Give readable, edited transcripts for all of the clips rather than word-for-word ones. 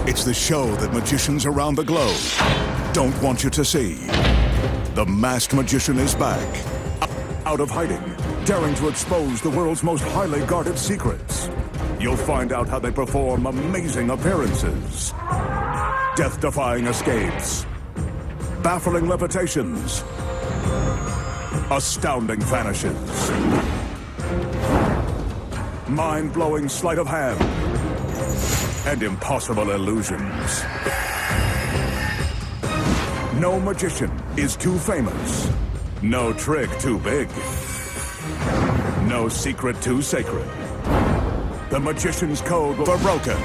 It's the show that magicians around the globe don't want you to see. The Masked Magician is back, out of hiding, daring to expose the world's most highly guarded secrets. You'll find out how they perform amazing appearances, death-defying escapes, baffling levitations, astounding vanishes, mind-blowing sleight of hand, and impossible illusions. No magician is too famous. No trick too big. No secret too sacred. The Magician's Code will be broken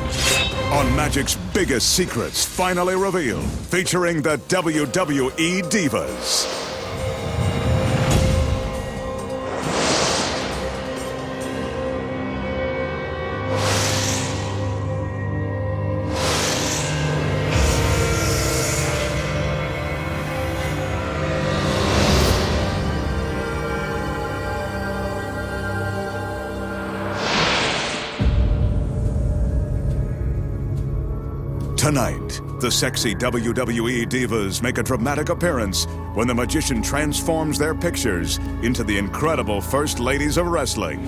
on Magic's biggest secrets finally revealed, featuring the WWE Divas. Tonight, the sexy WWE Divas make a dramatic appearance when the Magician transforms their pictures into the incredible First Ladies of Wrestling.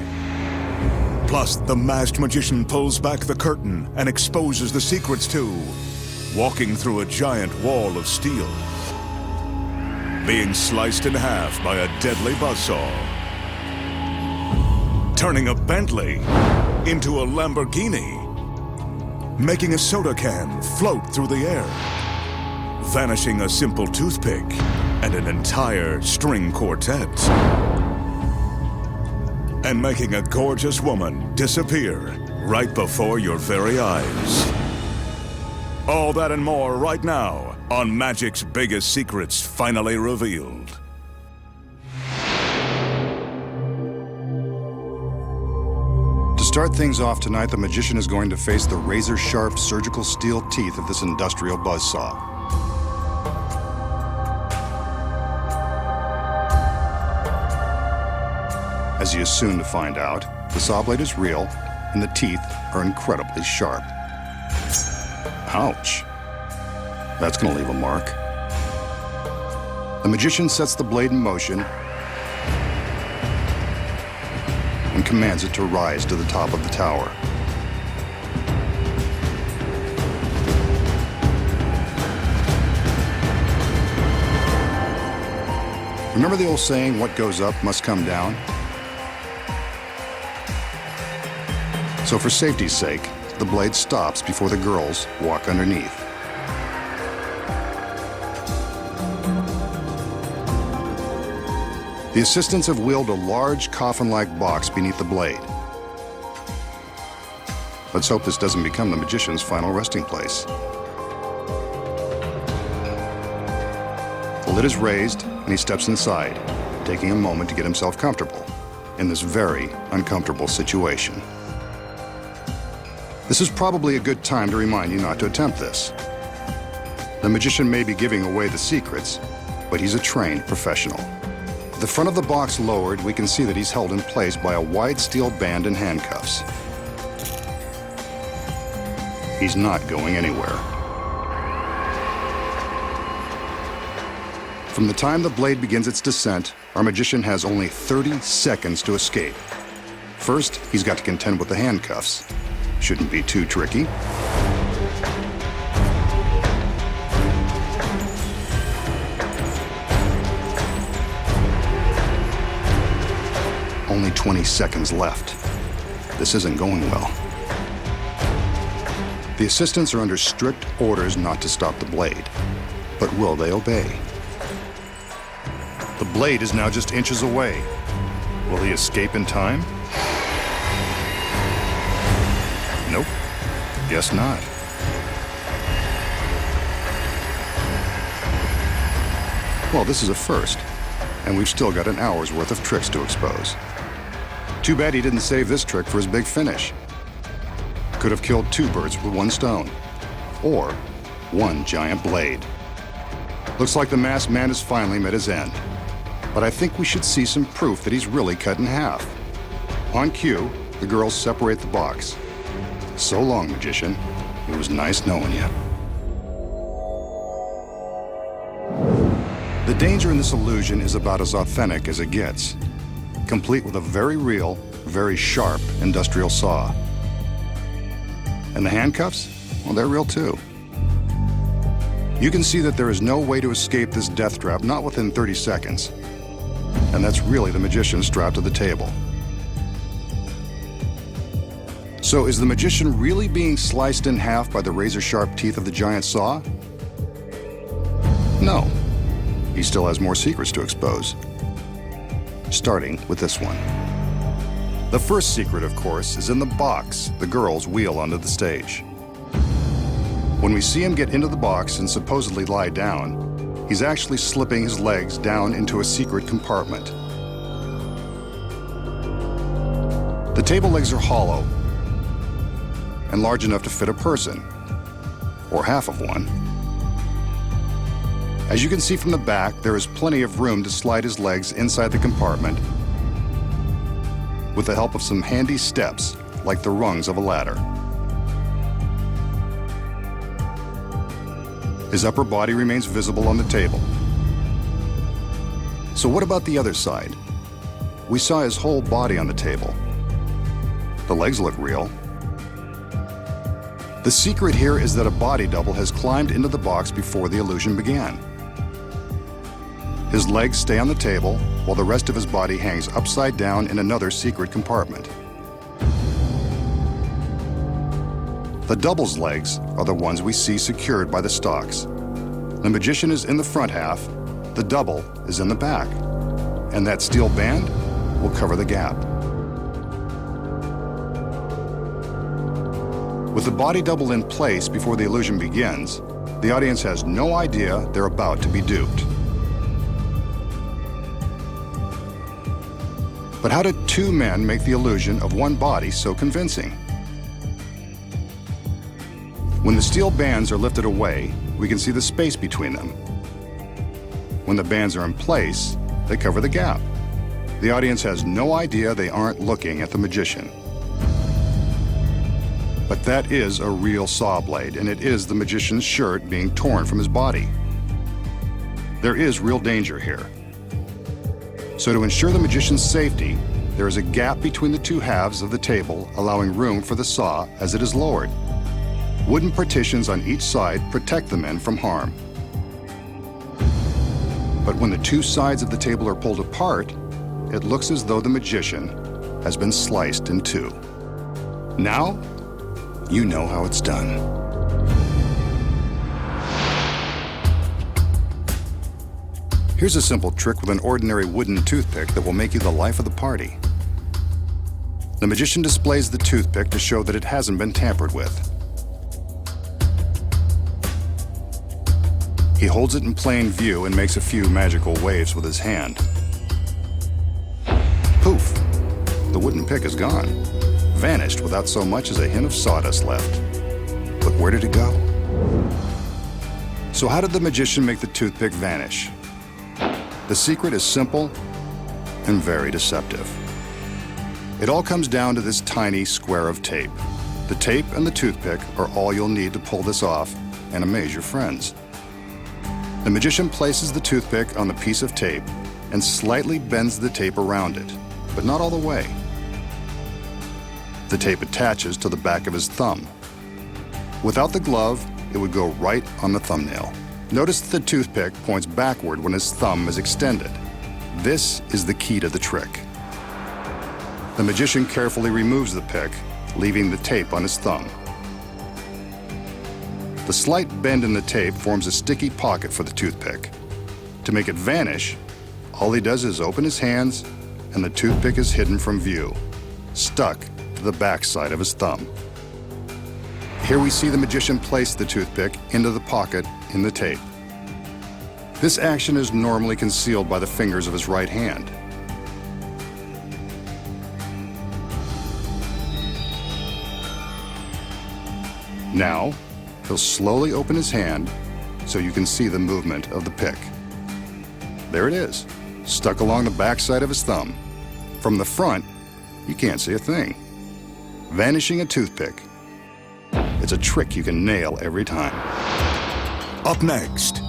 Plus, the Masked Magician pulls back the curtain and exposes the secrets too, walking through a giant wall of steel, being sliced in half by a deadly buzzsaw, turning a Bentley into a Lamborghini, making a soda can float through the air, vanishing a simple toothpick and an entire string quartet, and making a gorgeous woman disappear right before your very eyes. All that and more right now on Magic's biggest secrets finally revealed. To start things off tonight, the Magician is going to face the razor-sharp surgical steel teeth of this industrial buzzsaw. As he is soon to find out, the saw blade is real, and the teeth are incredibly sharp. Ouch. That's going to leave a mark. The Magician sets the blade in motion and commands it to rise to the top of the tower. Remember the old saying, what goes up must come down? So for safety's sake, the blade stops before the girls walk underneath. The assistants have wheeled a large coffin-like box beneath the blade. Let's hope this doesn't become the Magician's final resting place. The lid is raised, and he steps inside, taking a moment to get himself comfortable in this very uncomfortable situation. This is probably a good time to remind you not to attempt this. The Magician may be giving away the secrets, but he's a trained professional. With the front of the box lowered, we can see that he's held in place by a wide steel band and handcuffs. He's not going anywhere. From the time the blade begins its descent, our Magician has only 30 seconds to escape. First, he's got to contend with the handcuffs. Shouldn't be too tricky. Only 20 seconds left. This isn't going well. The assistants are under strict orders not to stop the blade. But will they obey? The blade is now just inches away. Will he escape in time? Nope. Guess not. Well, this is a first, and we've still got an hour's worth of tricks to expose. Too bad he didn't save this trick for his big finish. Could have killed two birds with one stone, or one giant blade. Looks like the masked man has finally met his end. But I think we should see some proof that he's really cut in half. On cue, the girls separate the box. So long, magician. It was nice knowing you. The danger in this illusion is about as authentic as it gets, complete with a very real, very sharp industrial saw. And the handcuffs? Well, they're real too. You can see that there is no way to escape this death trap, not within 30 seconds. And that's really the magician strapped to the table. So is the magician really being sliced in half by the razor-sharp teeth of the giant saw? No. He still has more secrets to expose. Starting with this one. The first secret, of course, is in the box the girls wheel onto the stage. When we see him get into the box and supposedly lie down, he's actually slipping his legs down into a secret compartment. The table legs are hollow and large enough to fit a person, or half of one. As you can see from the back, there is plenty of room to slide his legs inside the compartment with the help of some handy steps, like the rungs of a ladder. His upper body remains visible on the table. So what about the other side? We saw his whole body on the table. The legs look real. The secret here is that a body double has climbed into the box before the illusion began. His legs stay on the table, while the rest of his body hangs upside down in another secret compartment. The double's legs are the ones we see secured by the stalks. The magician is in the front half, the double is in the back, and that steel band will cover the gap. With the body double in place before the illusion begins, the audience has no idea they're about to be duped. But how did two men make the illusion of one body so convincing? When the steel bands are lifted away, we can see the space between them. When the bands are in place, they cover the gap. The audience has no idea they aren't looking at the magician. But that is a real saw blade, and it is the magician's shirt being torn from his body. There is real danger here. So to ensure the magician's safety, there is a gap between the two halves of the table, allowing room for the saw as it is lowered. Wooden partitions on each side protect the men from harm. But when the two sides of the table are pulled apart, it looks as though the magician has been sliced in two. Now, you know how it's done. Here's a simple trick with an ordinary wooden toothpick that will make you the life of the party. The magician displays the toothpick to show that it hasn't been tampered with. He holds it in plain view and makes a few magical waves with his hand. Poof! The wooden pick is gone, vanished without so much as a hint of sawdust left. But where did it go? So how did the magician make the toothpick vanish? The secret is simple and very deceptive. It all comes down to this tiny square of tape. The tape and the toothpick are all you'll need to pull this off and amaze your friends. The magician places the toothpick on the piece of tape and slightly bends the tape around it, but not all the way. The tape attaches to the back of his thumb. Without the glove, it would go right on the thumbnail. Notice that the toothpick points backward when his thumb is extended. This is the key to the trick. The magician carefully removes the pick, leaving the tape on his thumb. The slight bend in the tape forms a sticky pocket for the toothpick. To make it vanish, all he does is open his hands, and the toothpick is hidden from view, stuck to the backside of his thumb. Here we see the magician place the toothpick into the pocket in the tape. This action is normally concealed by the fingers of his right hand. Now, he'll slowly open his hand so you can see the movement of the pick. There it is, stuck along the backside of his thumb. From the front, you can't see a thing. Vanishing a toothpick. It's a trick you can nail every time. Up next,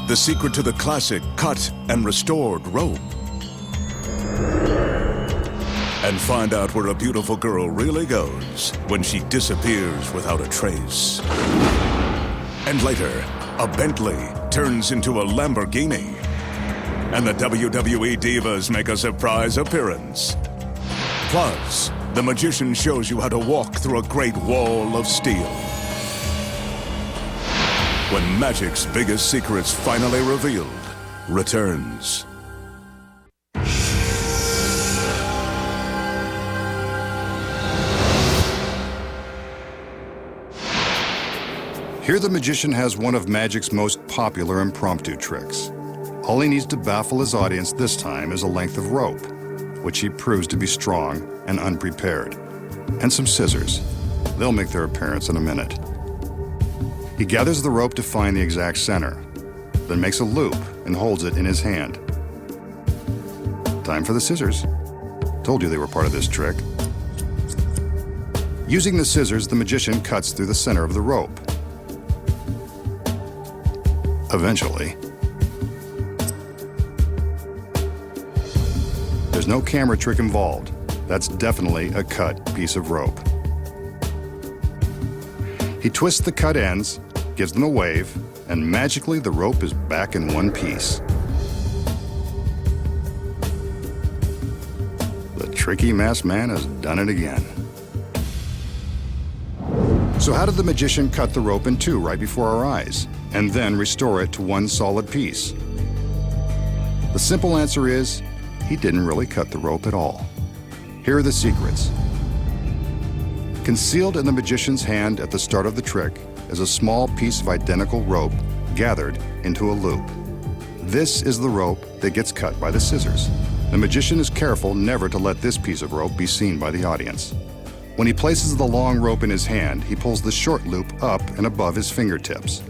the secret to the classic cut and restored rope. And find out where a beautiful girl really goes when she disappears without a trace. And later, a Bentley turns into a Lamborghini. And the WWE Divas make a surprise appearance. Plus, the magician shows you how to walk through a great wall of steel. When magic's biggest secrets finally revealed returns. Here the magician has one of magic's most popular impromptu tricks. All he needs to baffle his audience this time is a length of rope, which he proves to be strong and unprepared, and some scissors. They'll make their appearance in a minute. He gathers the rope to find the exact center, then makes a loop and holds it in his hand. Time for the scissors. Told you they were part of this trick. Using the scissors, the magician cuts through the center of the rope. Eventually, there's no camera trick involved. That's definitely a cut piece of rope. He twists the cut ends, gives them a wave, and magically the rope is back in one piece. The tricky masked man has done it again. So how did the magician cut the rope in two right before our eyes, and then restore it to one solid piece? The simple answer is, he didn't really cut the rope at all. Here are the secrets. Concealed in the magician's hand at the start of the trick is a small piece of identical rope gathered into a loop. This is the rope that gets cut by the scissors. The magician is careful never to let this piece of rope be seen by the audience. When he places the long rope in his hand, he pulls the short loop up and above his fingertips.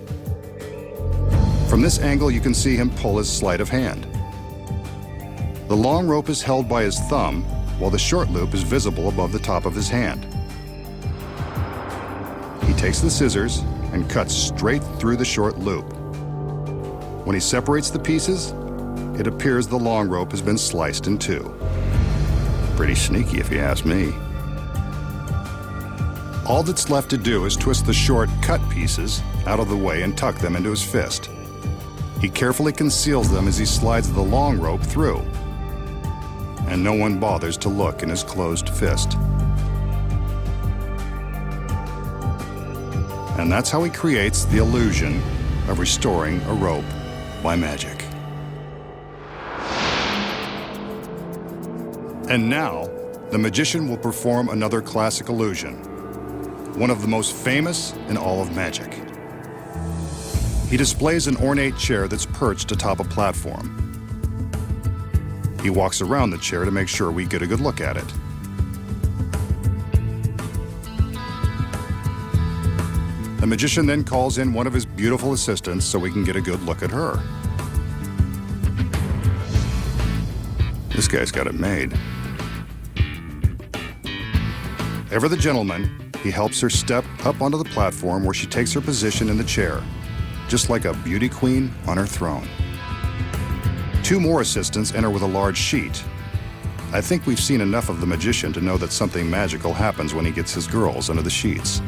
From this angle, you can see him pull his sleight of hand. The long rope is held by his thumb, while the short loop is visible above the top of his hand. He takes the scissors and cuts straight through the short loop. When he separates the pieces, it appears the long rope has been sliced in two. Pretty sneaky if you ask me. All that's left to do is twist the short cut pieces out of the way and tuck them into his fist. He carefully conceals them as he slides the long rope through, and no one bothers to look in his closed fist. And that's how he creates the illusion of restoring a rope by magic. And now, the magician will perform another classic illusion, one of the most famous in all of magic. He displays an ornate chair that's perched atop a platform. He walks around the chair to make sure we get a good look at it. The magician then calls in one of his beautiful assistants so we can get a good look at her. This guy's got it made. Ever the gentleman, he helps her step up onto the platform where she takes her position in the chair, just like a beauty queen on her throne. Two more assistants enter with a large sheet. I think we've seen enough of the magician to know that something magical happens when he gets his girls under the sheets.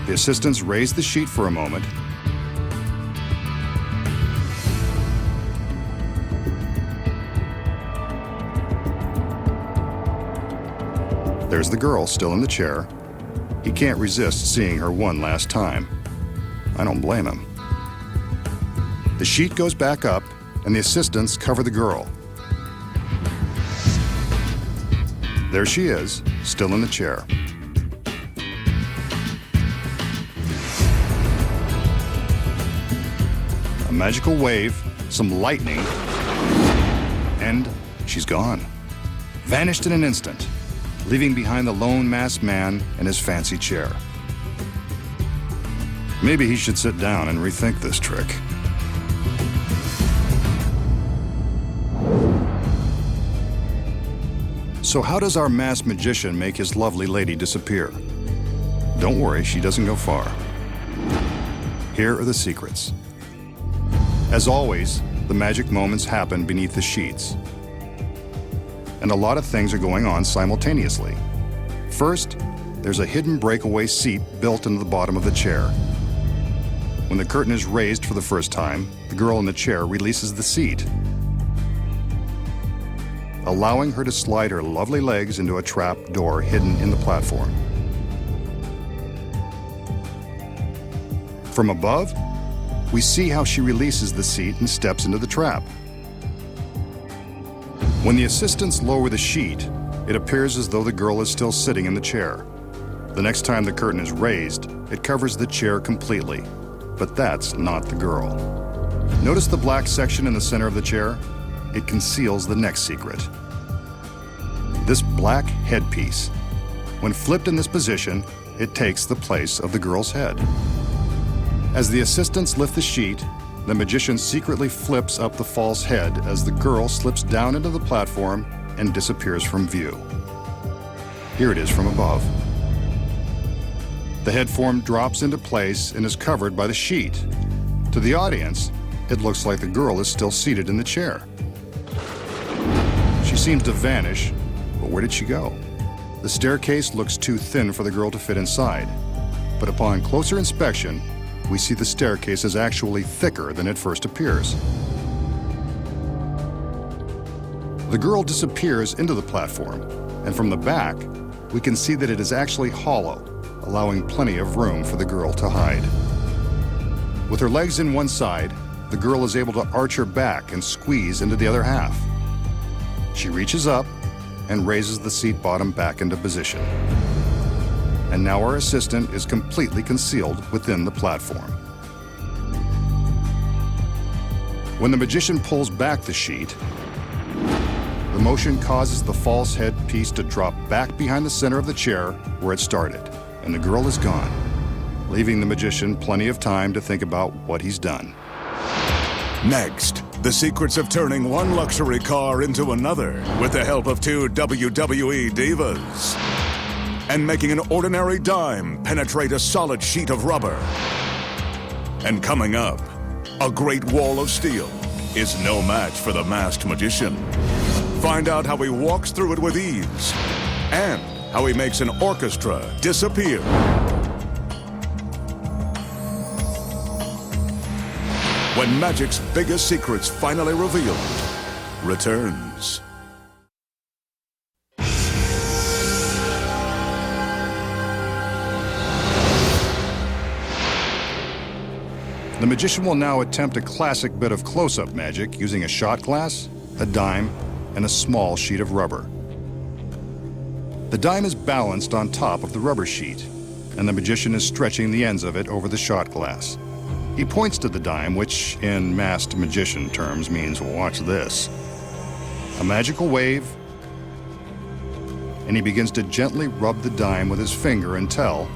The assistants raise the sheet for a moment. There's the girl still in the chair. He can't resist seeing her one last time. I don't blame him. The sheet goes back up, and the assistants cover the girl. There she is, still in the chair. A magical wave, some lightning, and she's gone. Vanished in an instant, leaving behind the lone masked man and his fancy chair. Maybe he should sit down and rethink this trick. So how does our masked magician make his lovely lady disappear? Don't worry, she doesn't go far. Here are the secrets. As always, the magic moments happen beneath the sheets. And a lot of things are going on simultaneously. First, there's a hidden breakaway seat built into the bottom of the chair. When the curtain is raised for the first time, the girl in the chair releases the seat, allowing her to slide her lovely legs into a trap door hidden in the platform. From above, we see how she releases the seat and steps into the trap. When the assistants lower the sheet, it appears as though the girl is still sitting in the chair. The next time the curtain is raised, it covers the chair completely. But that's not the girl. Notice the black section in the center of the chair? It conceals the next secret. This black headpiece. When flipped in this position, it takes the place of the girl's head. As the assistants lift the sheet, the magician secretly flips up the false head as the girl slips down into the platform and disappears from view. Here it is from above. The head form drops into place and is covered by the sheet. To the audience, it looks like the girl is still seated in the chair. She seems to vanish, but where did she go? The staircase looks too thin for the girl to fit inside, but upon closer inspection, we see the staircase is actually thicker than it first appears. The girl disappears into the platform, and from the back, we can see that it is actually hollow, allowing plenty of room for the girl to hide. With her legs in one side, the girl is able to arch her back and squeeze into the other half. She reaches up and raises the seat bottom back into position. And now our assistant is completely concealed within the platform. When the magician pulls back the sheet, the motion causes the false head piece to drop back behind the center of the chair where it started, and the girl is gone, leaving the magician plenty of time to think about what he's done. Next, the secrets of turning one luxury car into another with the help of two WWE divas. And making an ordinary dime penetrate a solid sheet of rubber. And coming up, a great wall of steel is no match for the masked magician. Find out how he walks through it with ease and how he makes an orchestra disappear. When magic's biggest secrets finally revealed returns. The magician will now attempt a classic bit of close-up magic using a shot glass, a dime, and a small sheet of rubber. The dime is balanced on top of the rubber sheet, and the magician is stretching the ends of it over the shot glass. He points to the dime, which in masked magician terms means, watch this. A magical wave, and he begins to gently rub the dime with his finger until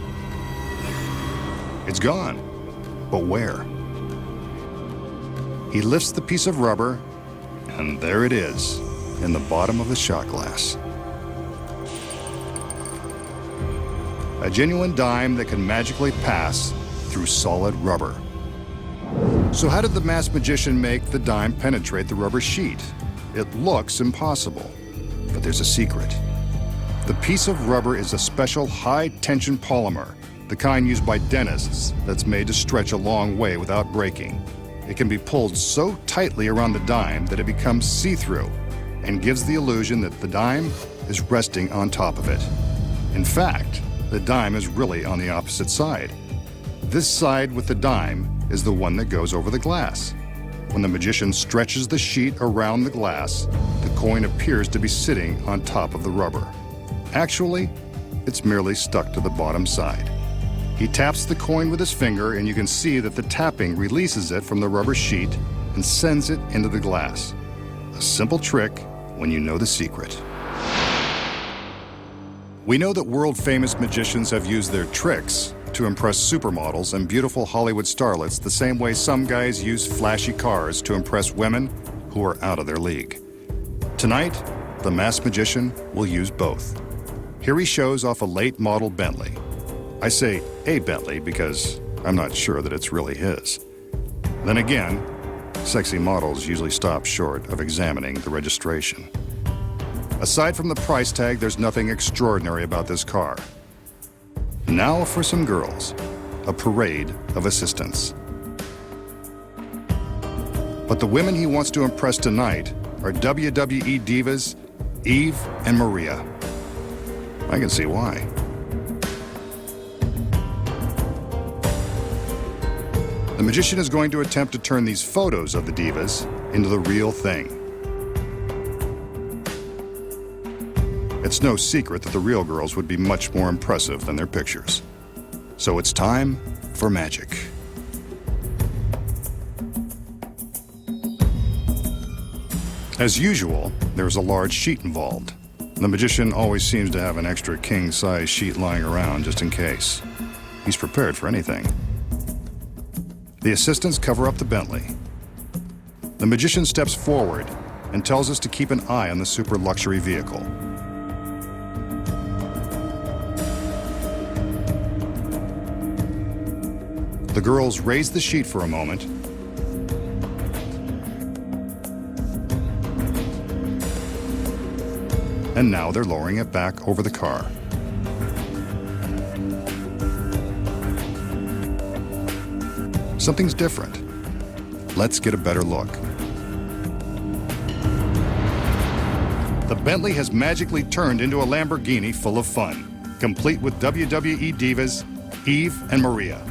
it's gone. But where? He lifts the piece of rubber, and there it is, in the bottom of the shot glass. A genuine dime that can magically pass through solid rubber. So how did the masked magician make the dime penetrate the rubber sheet? It looks impossible, but there's a secret. The piece of rubber is a special high-tension polymer, the kind used by dentists that's made to stretch a long way without breaking. It can be pulled so tightly around the dime that it becomes see-through and gives the illusion that the dime is resting on top of it. In fact, the dime is really on the opposite side. This side with the dime is the one that goes over the glass. When the magician stretches the sheet around the glass, the coin appears to be sitting on top of the rubber. Actually, it's merely stuck to the bottom side. He taps the coin with his finger, and you can see that the tapping releases it from the rubber sheet and sends it into the glass. A simple trick when you know the secret. We know that world-famous magicians have used their tricks to impress supermodels and beautiful Hollywood starlets the same way some guys use flashy cars to impress women who are out of their league. Tonight, the masked magician will use both. Here he shows off a late model Bentley. I say a Bentley because I'm not sure that it's really his. Then again, sexy models usually stop short of examining the registration. Aside from the price tag, there's nothing extraordinary about this car. Now for some girls, a parade of assistants. But the women he wants to impress tonight are WWE divas Eve and Maria. I can see why. The magician is going to attempt to turn these photos of the divas into the real thing. It's no secret that the real girls would be much more impressive than their pictures. So it's time for magic. As usual, there's a large sheet involved. The magician always seems to have an extra king-size sheet lying around just in case. He's prepared for anything. The assistants cover up the Bentley. The magician steps forward and tells us to keep an eye on the super luxury vehicle. The girls raise the sheet for a moment and now they're lowering it back over the car. Something's different. Let's get a better look. The Bentley has magically turned into a Lamborghini full of fun, complete with WWE divas Eve and Maria.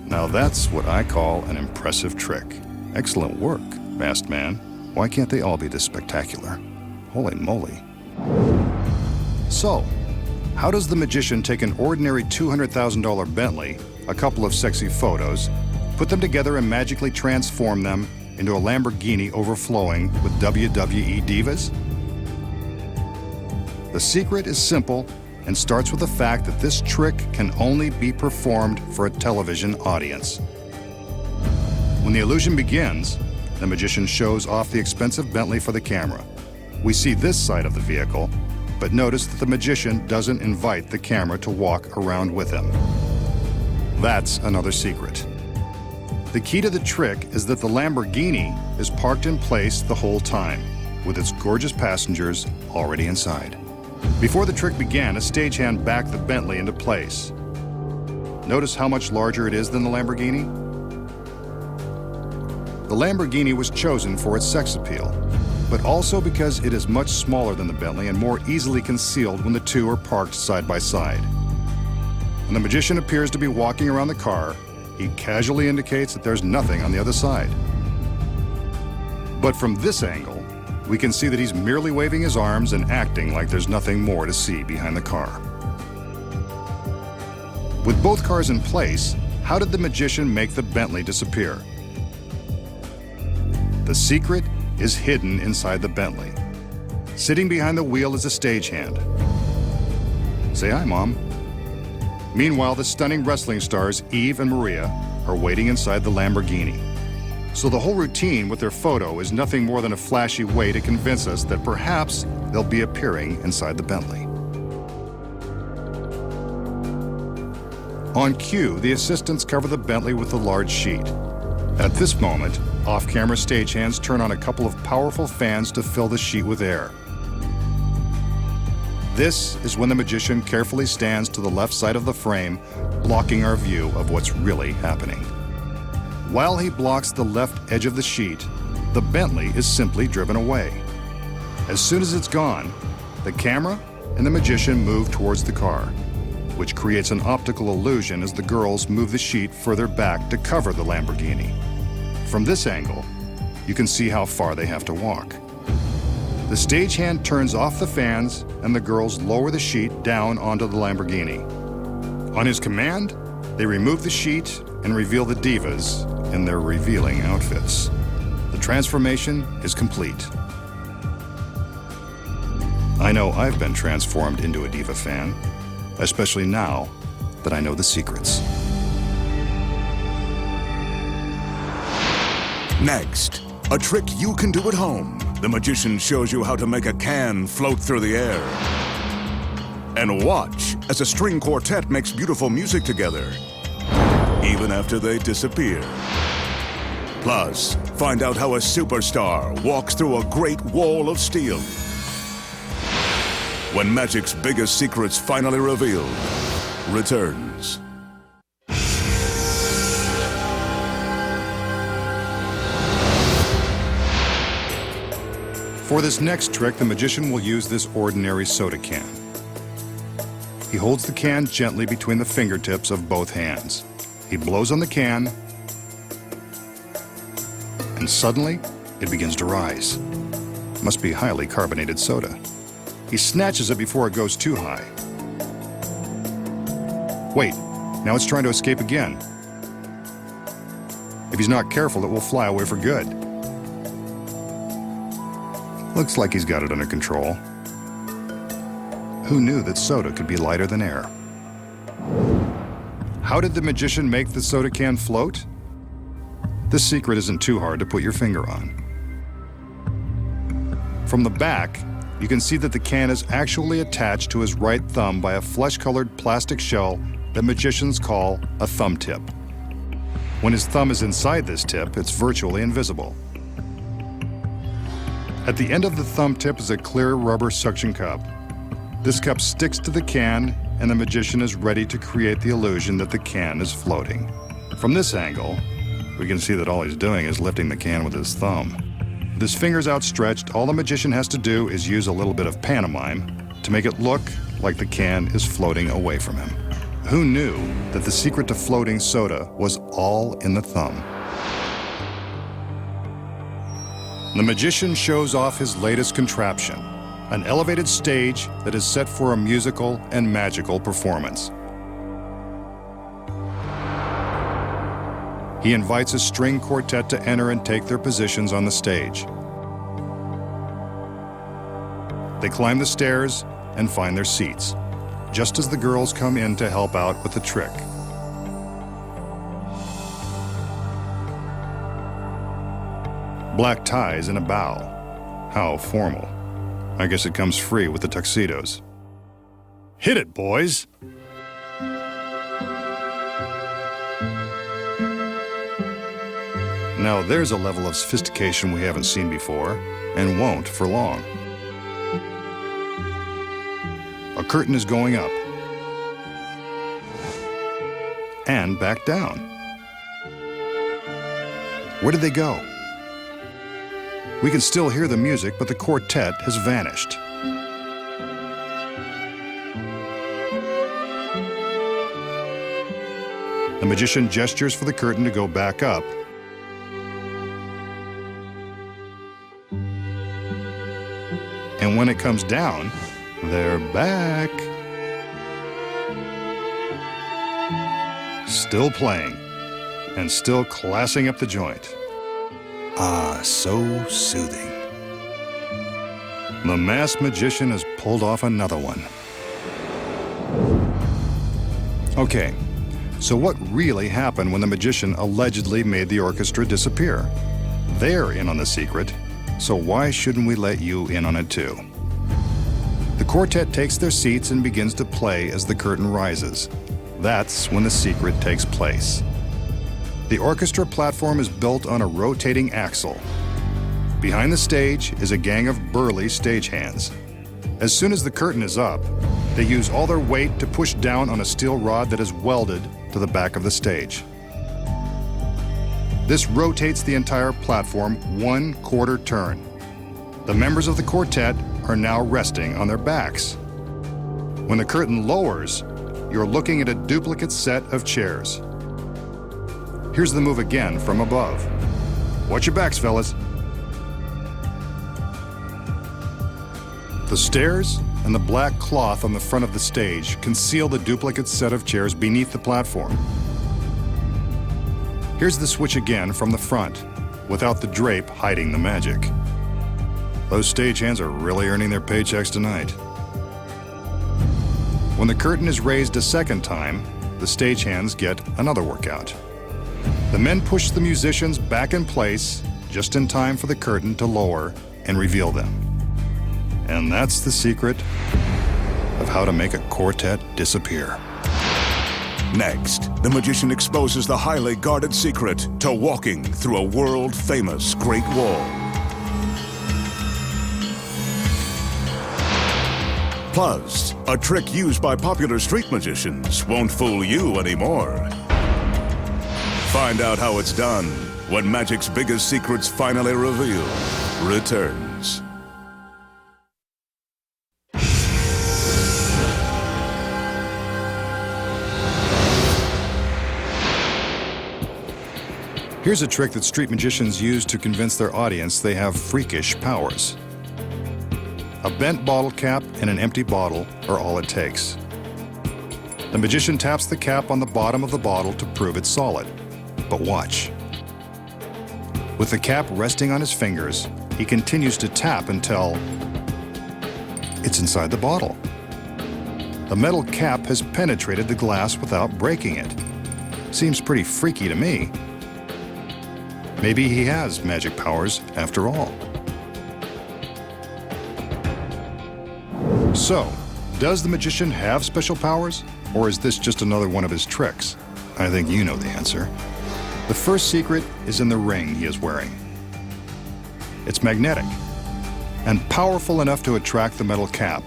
Now that's what I call an impressive trick. Excellent work, masked man. Why can't they all be this spectacular? Holy moly. So, how does the magician take an ordinary $200,000 Bentley, a couple of sexy photos, put them together and magically transform them into a Lamborghini overflowing with WWE divas? The secret is simple and starts with the fact that this trick can only be performed for a television audience. When the illusion begins, the magician shows off the expensive Bentley for the camera. We see this side of the vehicle, but notice that the magician doesn't invite the camera to walk around with him. That's another secret. The key to the trick is that the Lamborghini is parked in place the whole time, with its gorgeous passengers already inside. Before the trick began, a stagehand backed the Bentley into place. Notice how much larger it is than the Lamborghini? The Lamborghini was chosen for its sex appeal, but also because it is much smaller than the Bentley and more easily concealed when the two are parked side by side. When the magician appears to be walking around the car, he casually indicates that there's nothing on the other side. But from this angle, we can see that he's merely waving his arms and acting like there's nothing more to see behind the car. With both cars in place, how did the magician make the Bentley disappear? The secret is hidden inside the Bentley. Sitting behind the wheel is a stagehand. Say hi, Mom. Meanwhile, the stunning wrestling stars Eve and Maria are waiting inside the Lamborghini. So the whole routine with their photo is nothing more than a flashy way to convince us that perhaps they'll be appearing inside the Bentley. On cue, the assistants cover the Bentley with a large sheet. At this moment, off-camera stagehands turn on a couple of powerful fans to fill the sheet with air. This is when the magician carefully stands to the left side of the frame, blocking our view of what's really happening. While he blocks the left edge of the sheet, the Bentley is simply driven away. As soon as it's gone, the camera and the magician move towards the car, which creates an optical illusion as the girls move the sheet further back to cover the Lamborghini. From this angle, you can see how far they have to walk. The stagehand turns off the fans and the girls lower the sheet down onto the Lamborghini. On his command, they remove the sheet and reveal the divas in their revealing outfits. The transformation is complete. I know I've been transformed into a diva fan, especially now that I know the secrets. Next, a trick you can do at home. The magician shows you how to make a can float through the air. And watch as a string quartet makes beautiful music together, even after they disappear. Plus, find out how a superstar walks through a great wall of steel. When magic's biggest secrets finally revealed returns. For this next trick, the magician will use this ordinary soda can. He holds the can gently between the fingertips of both hands. He blows on the can, and suddenly, it begins to rise. Must be highly carbonated soda. He snatches it before it goes too high. Wait, now it's trying to escape again. If he's not careful, it will fly away for good. Looks like he's got it under control. Who knew that soda could be lighter than air? How did the magician make the soda can float? This secret isn't too hard to put your finger on. From the back, you can see that the can is actually attached to his right thumb by a flesh-colored plastic shell that magicians call a thumb tip. When his thumb is inside this tip, it's virtually invisible. At the end of the thumb tip is a clear rubber suction cup. This cup sticks to the can, and the magician is ready to create the illusion that the can is floating. From this angle, we can see that all he's doing is lifting the can with his thumb. With his fingers outstretched, all the magician has to do is use a little bit of pantomime to make it look like the can is floating away from him. Who knew that the secret to floating soda was all in the thumb? The magician shows off his latest contraption, an elevated stage that is set for a musical and magical performance. He invites a string quartet to enter and take their positions on the stage. They climb the stairs and find their seats, just as the girls come in to help out with the trick. Black ties and a bow. How formal. I guess it comes free with the tuxedos. Hit it, boys! Now there's a level of sophistication we haven't seen before, and won't for long. A curtain is going up. And back down. Where did they go? We can still hear the music, but the quartet has vanished. The magician gestures for the curtain to go back up. And when it comes down, they're back. Still playing, and still classing up the joint. Ah, so soothing. The masked magician has pulled off another one. Okay, so what really happened when the magician allegedly made the orchestra disappear? They're in on the secret, so why shouldn't we let you in on it too? The quartet takes their seats and begins to play as the curtain rises. That's when the secret takes place. The orchestra platform is built on a rotating axle. Behind the stage is a gang of burly stagehands. As soon as the curtain is up, they use all their weight to push down on a steel rod that is welded to the back of the stage. This rotates the entire platform 1/4 turn. The members of the quartet are now resting on their backs. When the curtain lowers, you're looking at a duplicate set of chairs. Here's the move again from above. Watch your backs, fellas. The stairs and the black cloth on the front of the stage conceal the duplicate set of chairs beneath the platform. Here's the switch again from the front, without the drape hiding the magic. Those stagehands are really earning their paychecks tonight. When the curtain is raised a second time, the stagehands get another workout. The men push the musicians back in place just in time for the curtain to lower and reveal them. And that's the secret of how to make a quartet disappear. Next, the magician exposes the highly guarded secret to walking through a world-famous Great Wall. Plus, a trick used by popular street magicians won't fool you anymore. Find out how it's done when magic's biggest secrets finally revealed returns. Here's a trick that street magicians use to convince their audience they have freakish powers. A bent bottle cap and an empty bottle are all it takes. The magician taps the cap on the bottom of the bottle to prove it's solid. But watch. With the cap resting on his fingers, he continues to tap until it's inside the bottle. The metal cap has penetrated the glass without breaking it. Seems pretty freaky to me. Maybe he has magic powers after all. So, does the magician have special powers? Or is this just another one of his tricks? I think you know the answer. The first secret is in the ring he is wearing. It's magnetic and powerful enough to attract the metal cap.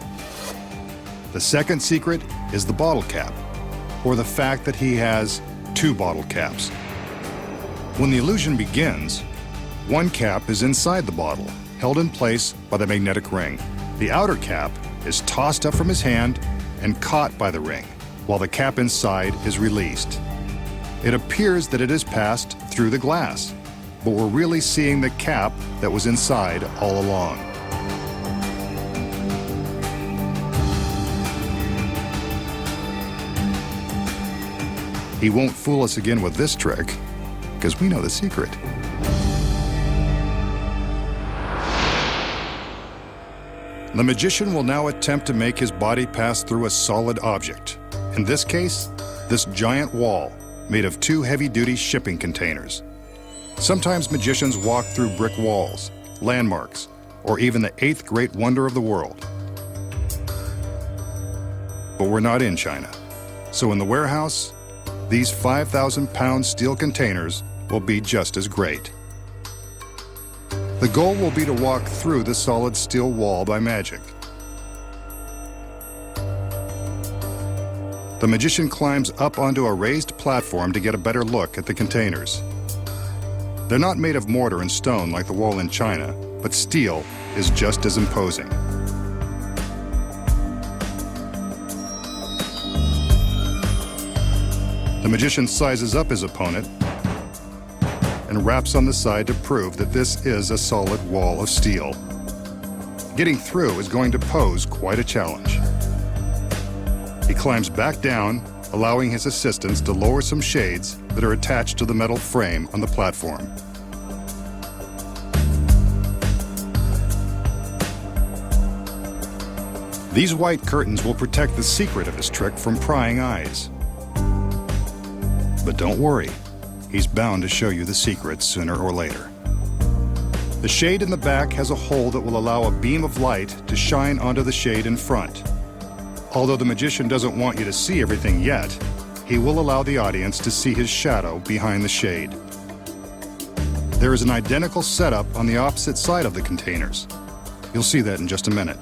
The second secret is the bottle cap, or the fact that he has two bottle caps. When the illusion begins, one cap is inside the bottle, held in place by the magnetic ring. The outer cap is tossed up from his hand and caught by the ring, while the cap inside is released. It appears that it has passed through the glass, but we're really seeing the cap that was inside all along. He won't fool us again with this trick, because we know the secret. The magician will now attempt to make his body pass through a solid object. In this case, this giant wall made of two heavy-duty shipping containers. Sometimes magicians walk through brick walls, landmarks, or even the eighth great wonder of the world. But we're not in China. So in the warehouse, these 5,000-pound steel containers will be just as great. The goal will be to walk through the solid steel wall by magic. The magician climbs up onto a raised platform to get a better look at the containers. They're not made of mortar and stone like the wall in China, but steel is just as imposing. The magician sizes up his opponent and raps on the side to prove that this is a solid wall of steel. Getting through is going to pose quite a challenge. He climbs back down, allowing his assistants to lower some shades that are attached to the metal frame on the platform. These white curtains will protect the secret of his trick from prying eyes. But don't worry, he's bound to show you the secret sooner or later. The shade in the back has a hole that will allow a beam of light to shine onto the shade in front. Although the magician doesn't want you to see everything yet, he will allow the audience to see his shadow behind the shade. There is an identical setup on the opposite side of the containers. You'll see that in just a minute.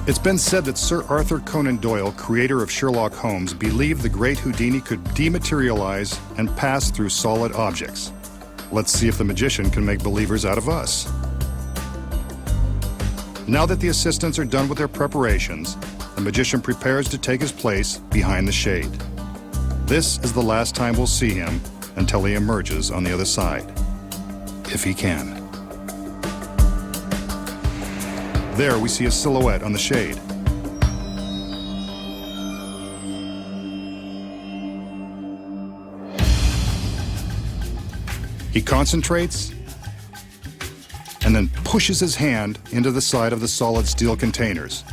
It's been said that Sir Arthur Conan Doyle, creator of Sherlock Holmes, believed the great Houdini could dematerialize and pass through solid objects. Let's see if the magician can make believers out of us. Now that the assistants are done with their preparations, the magician prepares to take his place behind the shade. This is the last time we'll see him until he emerges on the other side, if he can. There we see a silhouette on the shade. He concentrates and then pushes his hand into the side of the solid steel containers.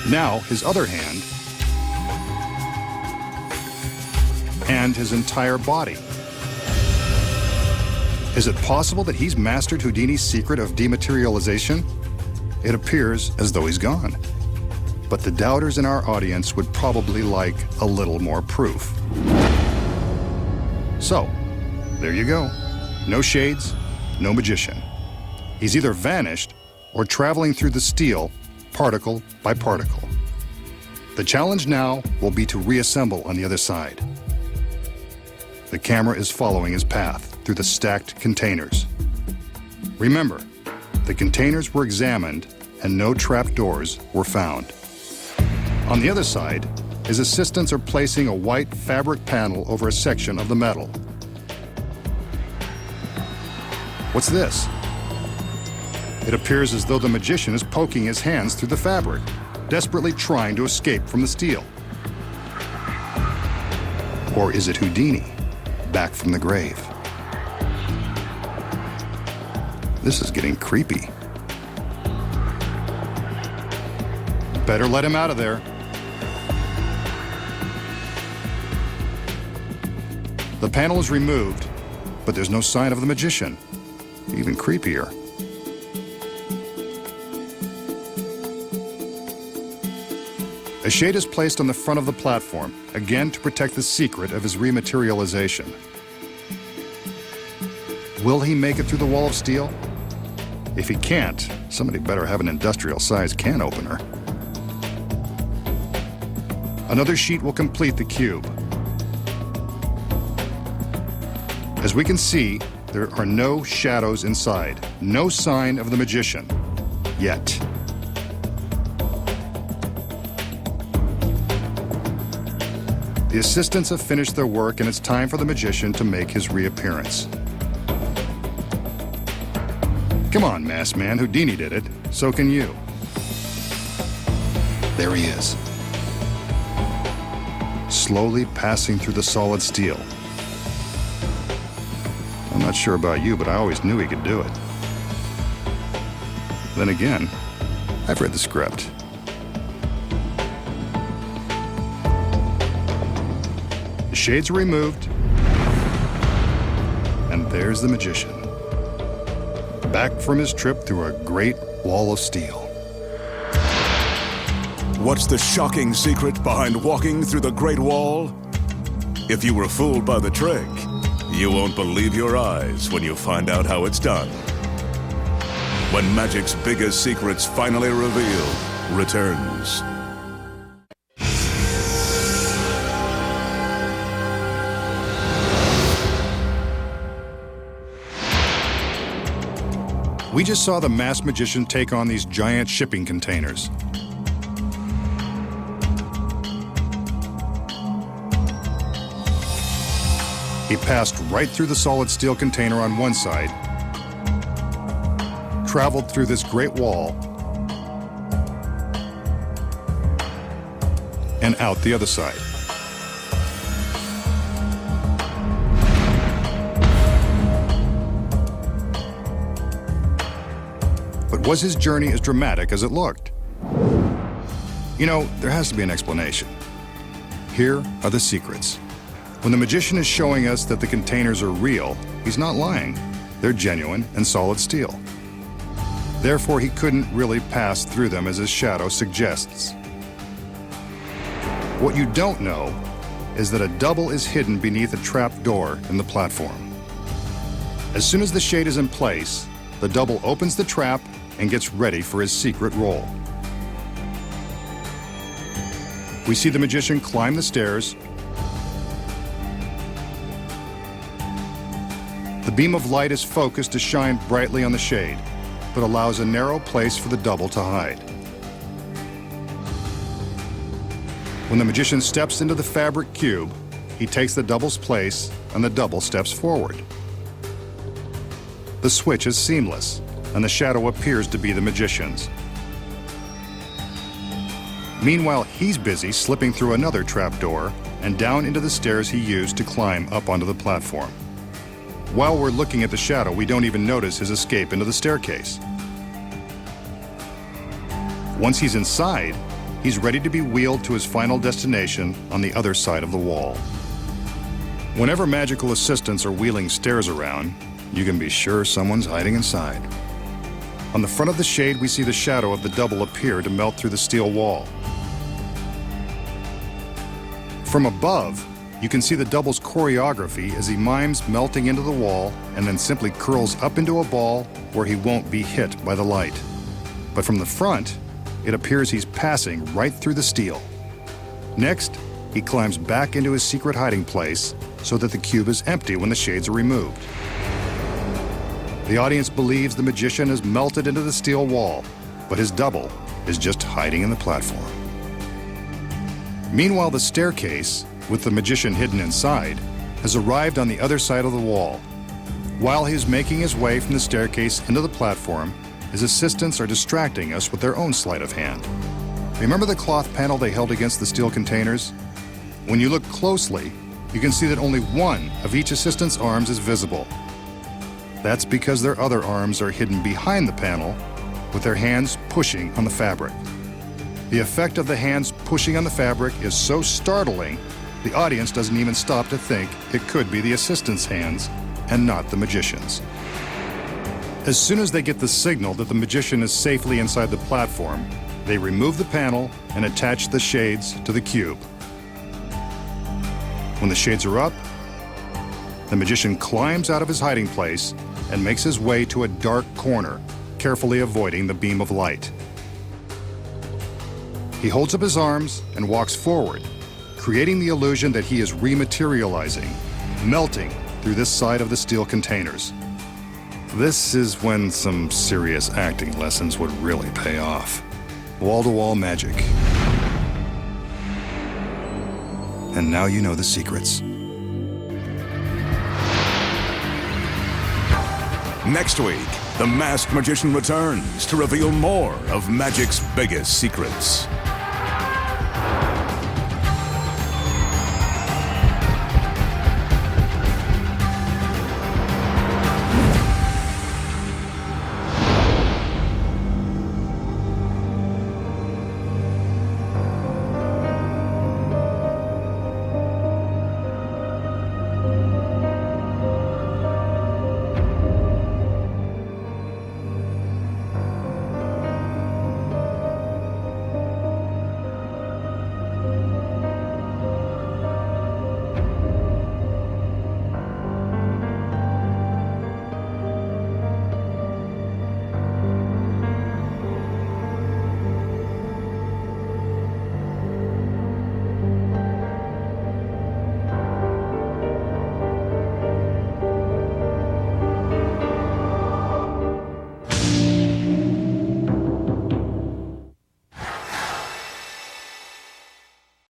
Now his other hand and his entire body. Is it possible that he's mastered Houdini's secret of dematerialization? It appears as though he's gone. But the doubters in our audience would probably like a little more proof. So, there you go. No shades, no magician. He's either vanished or traveling through the steel, particle by particle. The challenge now will be to reassemble on the other side. The camera is following his path through the stacked containers. Remember, the containers were examined and no trapdoors were found. On the other side, his assistants are placing a white fabric panel over a section of the metal. What's this? It appears as though the magician is poking his hands through the fabric, desperately trying to escape from the steel. Or is it Houdini, back from the grave? This is getting creepy. Better let him out of there. The panel is removed, but there's no sign of the magician. Even creepier. A shade is placed on the front of the platform, again to protect the secret of his rematerialization. Will he make it through the wall of steel? If he can't, somebody better have an industrial-sized can opener. Another sheet will complete the cube. As we can see, there are no shadows inside, no sign of the magician, yet. The assistants have finished their work and it's time for the magician to make his reappearance. Come on, masked man, Houdini did it, so can you. There he is. Slowly passing through the solid steel. I'm not sure about you, but I always knew he could do it. Then again, I've read the script. The shades are removed, and there's the magician, back from his trip through a great wall of steel. What's the shocking secret behind walking through the Great Wall? If you were fooled by the trick, you won't believe your eyes when you find out how it's done. When magic's biggest secrets finally revealed returns. We just saw the masked magician take on these giant shipping containers. He passed right through the solid steel container on one side, traveled through this great wall, and out the other side. But was his journey as dramatic as it looked? You know, there has to be an explanation. Here are the secrets. When the magician is showing us that the containers are real, he's not lying. They're genuine and solid steel. Therefore, he couldn't really pass through them as his shadow suggests. What you don't know is that a double is hidden beneath a trap door in the platform. As soon as the shade is in place, the double opens the trap and gets ready for his secret role. We see the magician climb the stairs. The beam of light is focused to shine brightly on the shade, but allows a narrow place for the double to hide. When the magician steps into the fabric cube, he takes the double's place and the double steps forward. The switch is seamless, and the shadow appears to be the magician's. Meanwhile, he's busy slipping through another trapdoor and down into the stairs he used to climb up onto the platform. While we're looking at the shadow, we don't even notice his escape into the staircase. Once he's inside, he's ready to be wheeled to his final destination on the other side of the wall. Whenever magical assistants are wheeling stairs around, you can be sure someone's hiding inside. On the front of the shade, we see the shadow of the double appear to melt through the steel wall. From above, you can see the double's choreography as he mimes melting into the wall and then simply curls up into a ball where he won't be hit by the light. But from the front, it appears he's passing right through the steel. Next, he climbs back into his secret hiding place so that the cube is empty when the shades are removed. The audience believes the magician has melted into the steel wall, but his double is just hiding in the platform. Meanwhile, the staircase, with the magician hidden inside, has arrived on the other side of the wall. While he is making his way from the staircase into the platform, his assistants are distracting us with their own sleight of hand. Remember the cloth panel they held against the steel containers? When you look closely, you can see that only one of each assistant's arms is visible. That's because their other arms are hidden behind the panel, with their hands pushing on the fabric. The effect of the hands pushing on the fabric is so startling, the audience doesn't even stop to think it could be the assistant's hands and not the magician's. As soon as they get the signal that the magician is safely inside the platform, they remove the panel and attach the shades to the cube. When the shades are up, the magician climbs out of his hiding place and makes his way to a dark corner, carefully avoiding the beam of light. He holds up his arms and walks forward, creating the illusion that he is rematerializing, melting through this side of the steel containers. This is when some serious acting lessons would really pay off. Wall-to-wall magic. And now you know the secrets. Next week, the masked magician returns to reveal more of magic's biggest secrets.